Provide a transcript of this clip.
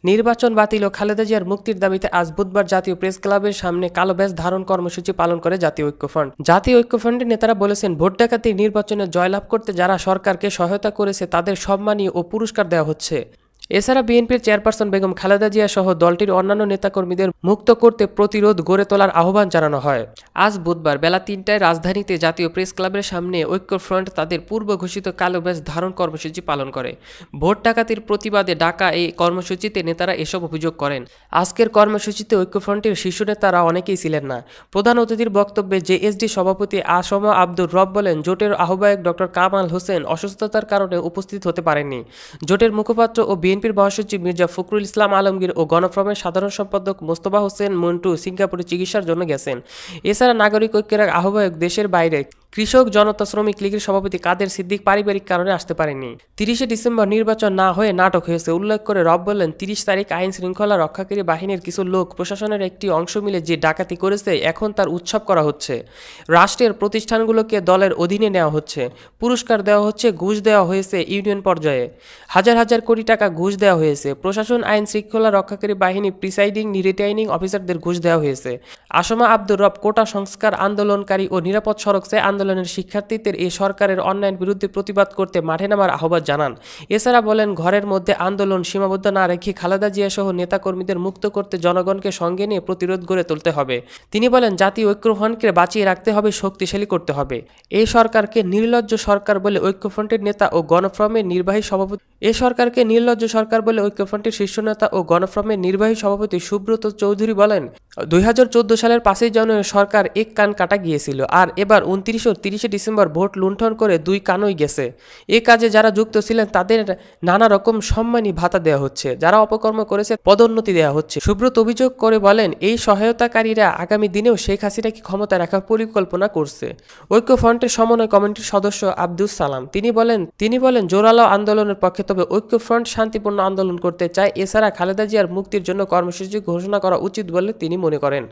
নির্বাচন বাতিল ও খালেদা জিয়ার মুক্তির দাবিতে আজ বুধবার জাতীয় প্রেস ক্লাবের সামনে কালো ব্যাজ ধারণ কর্মসূচি পালন করে জাতীয় ঐক্যফ্রন্ট। জাতীয় ঐক্যফ্রন্টের নেতারা বলেছেন, ভোট ডাকাতির নির্বাচনে জয়লাভ করতে যারা সরকারকে সহায়তা করেছে তাদের সম্মানী ও পুরস্কার দেওয়া হচ্ছে। এছাড়া বিএনপির চেয়ারপারসন বেগম খালেদা জিয়া সহ দলটির অন্যান্য নেতাকর্মীদের মুক্ত করতে প্রতিরোধ গড়ে তোলার আহ্বান জানানো হয়। আজ বুধবার বেলা ৩টায় রাজধানীতে জাতীয় প্রেস ক্লাবের সামনে ঐক্যফ্রন্ট তাদের পূর্ব ঘোষিত কালো ব্যাজ ধারণ কর্মসূচি পালন করে। ভোট ডাকাতির প্রতিবাদে ডাকা এই কর্মসূচিতে নেতারা এসব অভিযোগ করেন। আজকের কর্মসূচিতে ঐক্যফ্রন্টের শীর্ষ নেতারা অনেকেই ছিলেন না। প্রধান অতিথির বক্তব্যে জেএসডি সভাপতি আসম আব্দুর রব বলেন, জোটের আহ্বায়ক ডক্টর কামাল হোসেন অসুস্থতার কারণে উপস্থিত হতে পারেননি। জোটের মুখপাত্র ও বিএনপির মহাসচিব মির্জা ফখরুল ইসলাম আলমগীর ও গণফোরামের সাধারণ সম্পাদক মোস্তফা হোসেন মন্টু সিঙ্গাপুরে চিকিৎসার জন্য গেছেন। এছাড়া নাগরিক ঐক্যের আহ্বায়ক দেশের বাইরে কৃষক জনতা শ্রমিক লীগের সভাপতি কাদের সিদ্দিক পারিবারিক কারণে আসতে পারেননি। ৩০শে ডিসেম্বর নির্বাচন না হয়ে নাটক হয়েছে উল্লেখ করে রব বললেন, ৩০ তারিখ আইন শৃঙ্খলা রক্ষাকারী বাহিনীর কিছু লোক প্রশাসনের একটি অংশ মিলে যে ডাকাতি করেছে এখন তার উৎসব করা হচ্ছে। রাষ্ট্রের প্রতিষ্ঠানগুলোকে দলের অধীনে নেওয়া হচ্ছে, পুরস্কার দেওয়া হচ্ছে, ঘুষ দেওয়া হয়েছে ইউনিয়ন পর্যায়ে, হাজার হাজার কোটি টাকা ঘুষ দেওয়া হয়েছে। প্রশাসন, আইন শৃঙ্খলা রক্ষাকারী বাহিনী, প্রিসাইডিং রিটার্নিং অফিসারদের ঘুষ দেওয়া হয়েছে। আসমা আব্দুর রব কোটা সংস্কার আন্দোলনকারী ও নিরাপদ সড়ক চাই আন্দোলনের শিক্ষার্থীদের এই সরকারের অন্যায়ের বিরুদ্ধে প্রতিবাদ করতে মাঠে নামার আহ্বান জানান। এছাড়া বলেন, ঘরের মধ্যে আন্দোলন সীমাবদ্ধ না রেখে খালেদা জিয়া সহ নেতাকর্মীদের মুক্ত করতে জনগণকে সঙ্গে নিয়ে প্রতিরোধ গড়ে তুলতে হবে। তিনি বলেন, জাতীয় ঐক্যফ্রন্টকে বাঁচিয়ে রাখতে হবে, শক্তিশালী করতে হবে। এই সরকারকে নির্লজ্জ সরকার বলে ঐক্যফ্রন্টের নেতা ও গণফোরামের নির্বাহী সভাপতি সরকারকে নির্লজ্জ সরকার বলে ঐক্যফ্রন্টের শীর্ষ নেতা ও গণফোরামের নির্বাহী সভাপতি সুব্রত চৌধুরী বলেন, ২০১৪ সালের ৫ই জানুয়ারি সরকার এক কান কাটা গিয়েছিল, আর এবার ২৯ ও ৩০শে ডিসেম্বর ভোট লুণ্ঠন করে দুই কানই গেছে। এ কাজে যারা যুক্ত ছিলেন তাদের নানা রকম সম্মানী ভাতা দেওয়া হচ্ছে, যারা অপকর্ম করেছে পদোন্নতি দেওয়া হচ্ছে। সুব্রত অভিযোগ করে বলেন, এই সহায়তাকারীরা আগামী দিনেও শেখ হাসিনাকে ক্ষমতায় রাখার পরিকল্পনা করছে। ঐক্যফ্রন্টের সমন্বয় কমিটির সদস্য আব্দুস সালাম তিনি বলেন জোরালো আন্দোলনের পক্ষে, তবে ঐক্যফ্রন্ট শান্তিপূর্ণ আন্দোলন করতে চায়। এছাড়া খালেদা জিয়ার মুক্তির জন্য কর্মসূচি ঘোষণা করা উচিত বলে তিনি মনে করেন।